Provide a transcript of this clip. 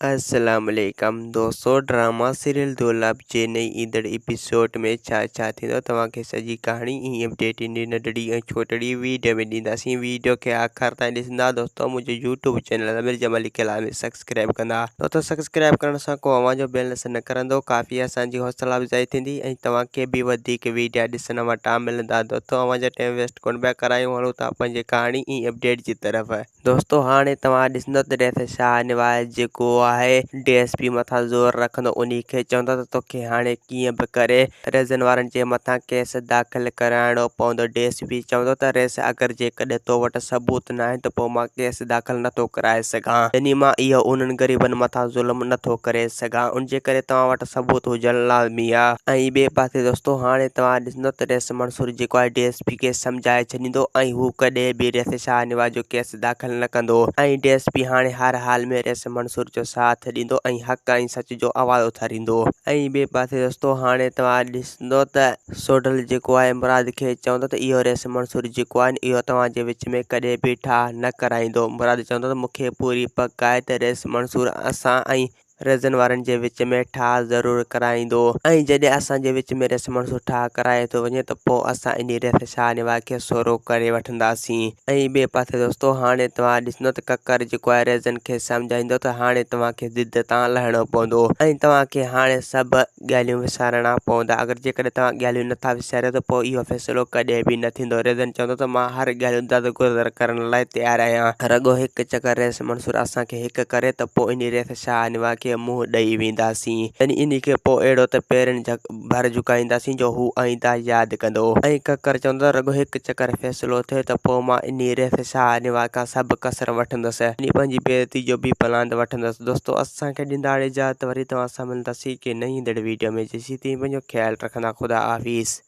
अस्सलाम वालेकुम दोस्तों, ड्रामा सीरियल दुलाब जे नई ईंदड़ एपिसोड में छा थींदो तव्हांखे सॼी कहाणी ऐं अपडेट ईंदी नंढड़ी ऐं छोटड़ी वीडियो में ॾींदासीं। वीडियो खे आख़िर ताईं ॾिसंदा दोस्तों। मुंहिंजो यूट्यूब चैनल अमीर जमाल लिखियल आहे में सब्सक्राइब कंदा दोस्तों। सब्सक्राइब करण सां को अव्हां जो बेल न करंदो, काफ़ी असांजी हौसला अफ़ज़ाई थींदी ऐं तव्हांखे बि वधीक वीडियो ॾिसण वटां मिलंदा दोस्तों। अव्हां जा टाइम वेस्ट कोन पिया करायूं, हलूं था पंहिंजी कहाणी ऐं अपडेट जी तरफ़ दोस्तों। हाणे तव्हां ॾिसंदो त रियासत शाह निवाज़ जेको आहे डीएसपी मथां ज़ोर रखंदो, उन खे चवंदो त तोखे हाणे कीअं बि करे रेज़न वारनि जे मथां केस दाख़िल कराइणो पवंदो। डीएसपी चवंदो त रेस अगरि जेकॾहिं तो वटि सबूत न आहे त पोइ मां केस दाख़िल नथो कराए सघां, यानी मां इहो उन्हनि ग़रीबनि मथां ज़ुल्म नथो करे सघां, उन जे करे तव्हां वटि सबूत हुजणु लाज़मी आहे। ऐं ॿिए पासे दोस्तों हाणे तव्हां ॾिसंदो त रेस मंसूर जेको आहे डीएसपी खे सम्झाए छॾींदो ऐं हू कॾहिं बि रेस शाह निवाज़ जो केस दाख़िल न कंदो ऐं डीएसपी हाणे हर हाल में रेस मंसूर जो साथ ॾींदो ऐं हक़ ऐं सच जो आवाज़ उथारींदो। ऐं ॿिए पासे दोस्तों हाणे तव्हां ॾिसंदो त सोडल जेको आहे मुराद खे चवंदो त इहो रेस मंसूर जेको आहे इहो तव्हांजे विच में कॾहिं बि ठाह न कराईंदो। मुराद चवंदो त मूंखे पूरी पक आहे त रेस मंसूर असां ऐं रेज़न वारनि जे विच में ठाह ज़रूरु कराईंदो ऐं जॾहिं असांजे विच में रेस मंसूर ठाह कराए थो वञे त पोइ असां इन रेस शाह निवाज़ खे सोरो करे वठंदासीं। ऐं ॿिए पासे दोस्तों हाणे तव्हां ॾिसंदो त ककर जेको आहे रेज़न खे सम्झाईंदो त हाणे तव्हांखे ज़िद तां लहणो पवंदो ऐं तव्हांखे हाणे सभु ॻाल्हियूं विसारणा पवंदा। अगरि जेकॾहिं तव्हां ॻाल्हियूं नथा विसारियो त पोइ इहो फ़ैसिलो कॾहिं बि न थींदो। रेज़न चवंदो त मां हर ॻाल्हियूं दरगुज़र करण लाइ तयारु आहियां, रुॻो हिकु चकर रेस मंसूर असांखे हिकु करे त पोइ इन रेस शाह निवाज़ खे मुंहुं ॾेई वेंदासीं, यानी इन खे पोइ अहिड़ो त पेरनि भर झुकाईंदासीं जो हू आईंदा यादि कंदो। ऐं ककर चवंदो रुॻो हिकु चकर फ़ैसिलो थिए त पोइ मां इन रेस शाह निवाज़ खां सभु कसर वठंदुसि, यानी पंहिंजी बेइज़ती जो बि प्लान वठंदुसि। दोस्तों असांखे ॾींदा इजाज़त, वरी तव्हां सां मिलंदासीं कि नई ईंदड़ वीडियो में। जेसीं ताईं पंहिंजो ख़्यालु रखंदा, ख़ुदा हाफ़िज़।